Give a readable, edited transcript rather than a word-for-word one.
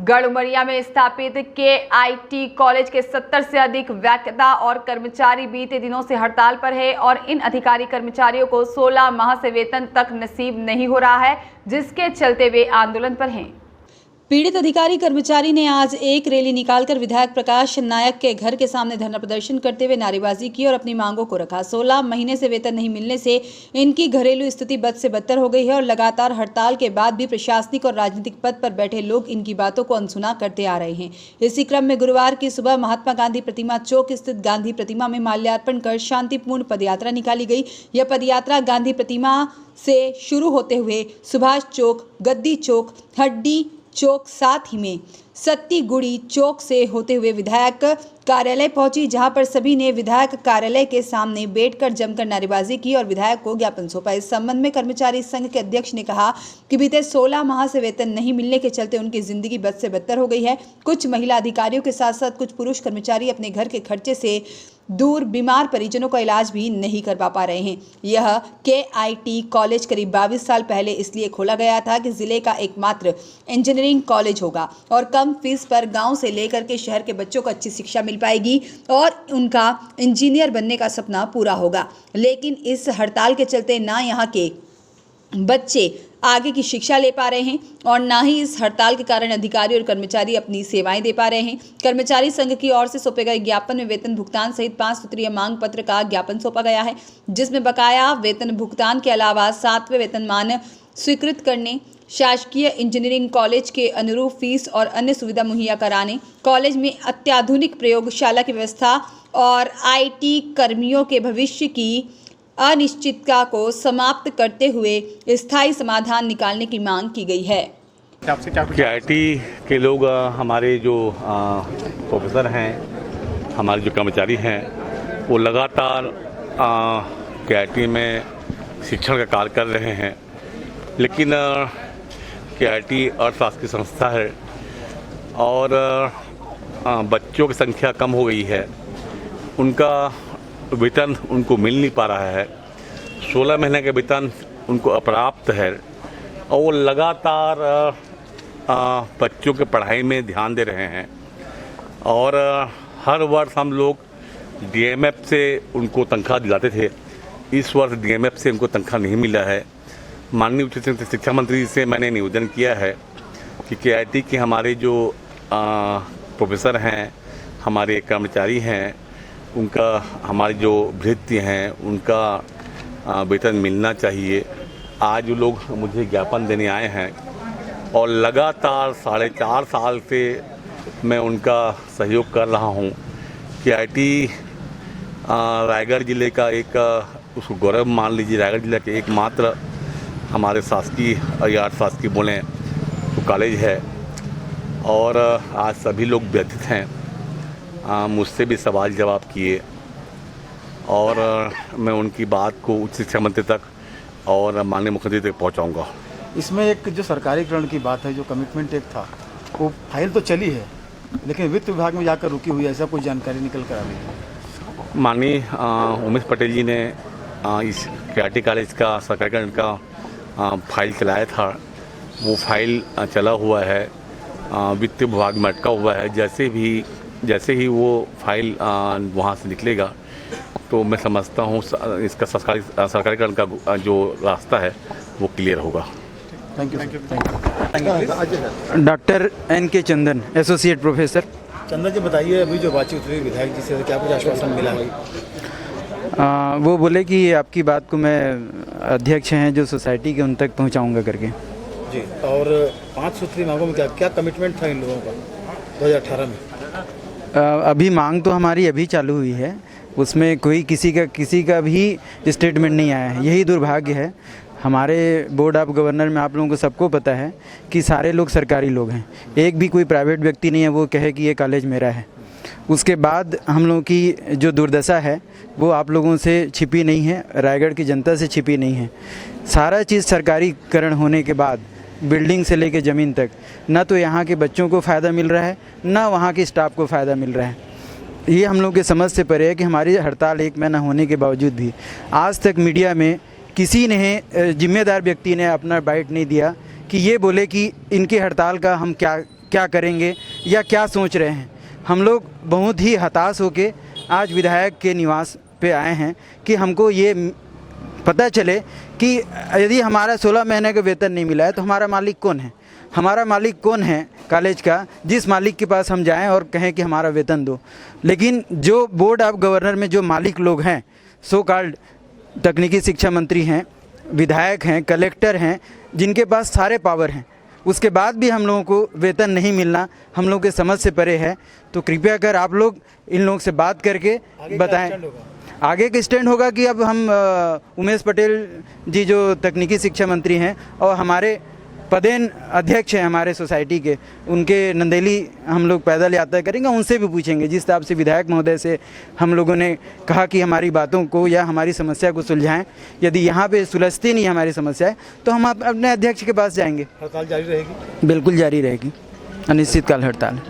गढ़ उमरिया में स्थापित KIT कॉलेज के 70 से अधिक व्याख्याता और कर्मचारी बीते दिनों से हड़ताल पर है और इन अधिकारी कर्मचारियों को 16 माह से वेतन तक नसीब नहीं हो रहा है, जिसके चलते वे आंदोलन पर हैं। पीड़ित अधिकारी कर्मचारी ने आज एक रैली निकालकर विधायक प्रकाश नायक के घर के सामने धरना प्रदर्शन करते हुए नारेबाजी की और अपनी मांगों को रखा। 16 महीने से वेतन नहीं मिलने से इनकी घरेलू स्थिति बद से बदतर हो गई है और लगातार हड़ताल के बाद भी प्रशासनिक और राजनीतिक पद पर बैठे लोग इनकी बातों को अनसुना करते आ रहे हैं। इसी क्रम में गुरुवार की सुबह महात्मा गांधी प्रतिमा चौक स्थित गांधी प्रतिमा में माल्यार्पण कर शांतिपूर्ण पदयात्रा निकाली गई। यह पदयात्रा गांधी प्रतिमा से शुरू होते हुए सुभाष चौक, गद्दी चौक, हड्डी चौक, साथ ही में सत्तीगुड़ी चौक से होते हुए विधायक कार्यालय पहुंची, जहां पर सभी ने विधायक कार्यालय के सामने बैठकर जमकर नारेबाजी की और विधायक को ज्ञापन सौंपा। इस संबंध में कर्मचारी संघ के अध्यक्ष ने कहा कि बीते 16 माह से वेतन नहीं मिलने के चलते उनकी जिंदगी बद से बदतर हो गई है। कुछ महिला अधिकारियों के साथ साथ कुछ पुरुष कर्मचारी अपने घर के खर्चे से दूर बीमार परिजनों का इलाज भी नहीं करवा पा रहे हैं। यह KIT कॉलेज करीब 22 साल पहले इसलिए खोला गया था कि जिले का एकमात्र इंजीनियरिंग कॉलेज होगा और कम फीस पर गांव से लेकर के शहर के बच्चों को अच्छी शिक्षा मिल पाएगी और उनका इंजीनियर बनने का सपना पूरा होगा। लेकिन इस हड़ताल के चलते ना यहाँ के बच्चे आगे की शिक्षा ले पा रहे हैं और ना ही इस हड़ताल के कारण अधिकारी और कर्मचारी अपनी सेवाएं दे पा रहे हैं। कर्मचारी संघ की ओर से सौंपे गए ज्ञापन में वेतन भुगतान सहित 5 सूत्रीय मांग पत्र का ज्ञापन सौंपा गया है, जिसमें बकाया वेतन भुगतान के अलावा 7वें वेतनमान स्वीकृत करने, शासकीय इंजीनियरिंग कॉलेज के अनुरूप फीस और अन्य सुविधा मुहैया कराने, कॉलेज में अत्याधुनिक प्रयोगशाला की व्यवस्था और IT कर्मियों के भविष्य की अनिश्चितता को समाप्त करते हुए स्थायी समाधान निकालने की मांग की गई है। KIT के लोग हमारे जो प्रोफेसर हैं, हमारे जो कर्मचारी हैं, वो लगातार KIT में शिक्षण का कार्य कर रहे हैं, लेकिन KIT अर्थशास्त्र की संस्था है और बच्चों की संख्या कम हो गई है, उनका वेतन उनको मिल नहीं पा रहा है। 16 महीने का वेतन उनको अपर्याप्त है और वो लगातार बच्चों के पढ़ाई में ध्यान दे रहे हैं और हर वर्ष हम लोग DMF से उनको तनख्वाह दिलाते थे। इस वर्ष DMF से उनको तनख्वाह नहीं मिला है। माननीय उच्च शिक्षा मंत्री से मैंने निवेदन किया है कि KIT के हमारे जो प्रोफेसर हैं, हमारे कर्मचारी हैं, उनका हमारी जो भृत्य हैं उनका वेतन मिलना चाहिए। आज वो लोग मुझे ज्ञापन देने आए हैं और लगातार 4.5 साल से मैं उनका सहयोग कर रहा हूँ। KIT रायगढ़ ज़िले का एक उसको गौरव मान लीजिए, रायगढ़ जिले के एकमात्र हमारे शासकीय या अर्थशास्त्री बोलें तो कॉलेज है और आज सभी लोग व्यथित हैं। मुझसे भी सवाल जवाब किए और मैं उनकी बात को उच्च शिक्षा मंत्री तक और माननीय मुख्यमंत्री तक पहुंचाऊंगा। इसमें एक जो सरकारीकरण की बात है, जो कमिटमेंट एक था, वो फाइल तो चली है लेकिन वित्त विभाग में जाकर रुकी हुई है, ऐसा कोई जानकारी निकल कर आ रही है? माननीय उमेश पटेल जी ने इस KIT कॉलेज का सरकारीकरण का फाइल चलाया था। वो फाइल चला हुआ है, वित्त विभाग में अटका हुआ है। जैसे ही वो फाइल वहाँ से निकलेगा तो मैं समझता हूँ इसका सरकारीकरण का जो रास्ता है वो क्लियर होगा। Thank you. Doctor NK Chandan, associate professor. Chandan ji, बताइए, अभी जो बातचीत हुई विधायक जी से, क्या कुछ आश्वासन मिला है? वो बोले कि आपकी बात को मैं अध्यक्ष हैं जो सोसाइटी के उन तक पहुंचाऊंगा करके जी। और 5 सूत्री मांगों में क्या कमिटमेंट था इन लोगों का 2018 में? अभी मांग तो हमारी अभी चालू हुई है, उसमें कोई किसी का भी स्टेटमेंट नहीं आया है। यही दुर्भाग्य है। हमारे बोर्ड ऑफ गवर्नर में आप लोगों को सबको पता है कि सारे लोग सरकारी लोग हैं, एक भी कोई प्राइवेट व्यक्ति नहीं है वो कहे कि ये कॉलेज मेरा है। उसके बाद हम लोगों की जो दुर्दशा है वो आप लोगों से छिपी नहीं है, रायगढ़ की जनता से छिपी नहीं है। सारा चीज़ सरकारीकरण होने के बाद बिल्डिंग से लेके ज़मीन तक ना तो यहाँ के बच्चों को फ़ायदा मिल रहा है, ना वहाँ के स्टाफ को फ़ायदा मिल रहा है। ये हम लोग के समझ से परे है कि हमारी हड़ताल 1 महीना होने के बावजूद भी आज तक मीडिया में किसी ने, जिम्मेदार व्यक्ति ने अपना बाइट नहीं दिया कि ये बोले कि इनकी हड़ताल का हम क्या क्या करेंगे या क्या सोच रहे हैं। हम लोग बहुत ही हताश होके आज विधायक के निवास पे आए हैं कि हमको ये पता चले कि यदि हमारा 16 महीने का वेतन नहीं मिला है तो हमारा मालिक कौन है। हमारा मालिक कौन है कॉलेज का, जिस मालिक के पास हम जाएं और कहें कि हमारा वेतन दो। लेकिन जो बोर्ड ऑफ गवर्नर में जो मालिक लोग हैं, सो कॉल्ड तकनीकी शिक्षा मंत्री हैं, विधायक हैं, कलेक्टर हैं, जिनके पास सारे पावर हैं, उसके बाद भी हम लोगों को वेतन नहीं मिलना हम लोगों के समझ से परे है। तो कृपया कर आप लोग इन लोगों से बात करके बताएं। आगे का स्टैंड होगा कि अब हम उमेश पटेल जी जो तकनीकी शिक्षा मंत्री हैं और हमारे पदेन अध्यक्ष हैं हमारे सोसाइटी के, उनके नंदेली हम लोग पैदल यात्रा करेंगे, उनसे भी पूछेंगे। जिस हिसाब से विधायक महोदय से हम लोगों ने कहा कि हमारी बातों को या हमारी समस्या को सुलझाएं, यदि यहाँ पे सुलझती नहीं हमारी समस्या है तो हम अपने अध्यक्ष के पास जाएंगे। हड़ताल जारी रहेगी? बिल्कुल जारी रहेगी, अनिश्चितकाल हड़ताल।